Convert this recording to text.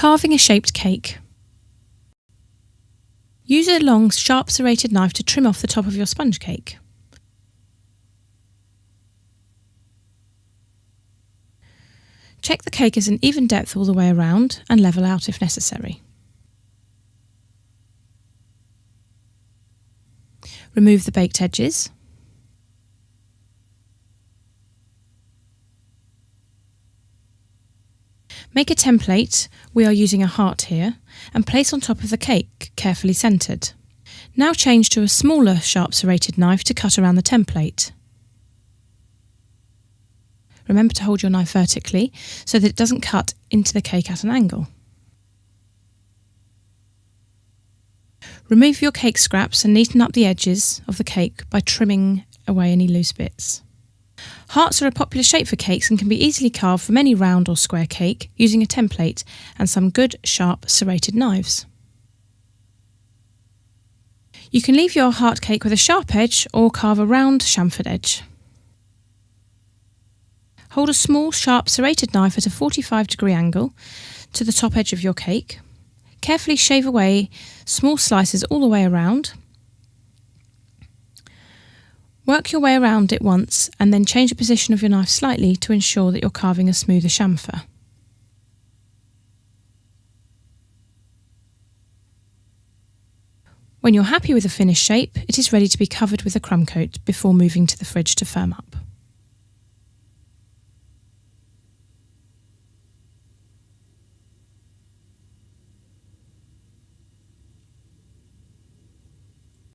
Carving a shaped cake. Use a long, sharp serrated knife to trim off the top of your sponge cake. Check the cake is an even depth all the way around and level out if necessary. Remove the baked edges. Make a template, we are using a heart here, and place on top of the cake, carefully centred. Now change to a smaller, sharp serrated knife to cut around the template. Remember to hold your knife vertically so that it doesn't cut into the cake at an angle. Remove your cake scraps and neaten up the edges of the cake by trimming away any loose bits. Hearts are a popular shape for cakes and can be easily carved from any round or square cake using a template and some good, sharp, serrated knives. You can leave your heart cake with a sharp edge or carve a round chamfered edge. Hold a small, sharp, serrated knife at a 45-degree angle to the top edge of your cake. Carefully shave away small slices all the way around. Work your way around it once and then change the position of your knife slightly to ensure that you're carving a smoother chamfer. When you're happy with the finished shape, it is ready to be covered with a crumb coat before moving to the fridge to firm up.